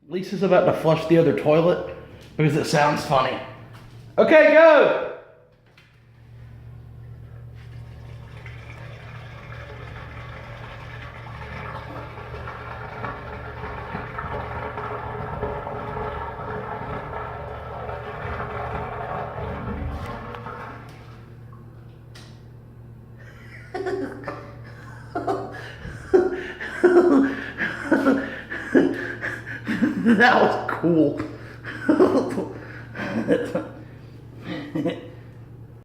Lisa's about to flush the other toilet because it sounds funny. Okay, go! That was cool.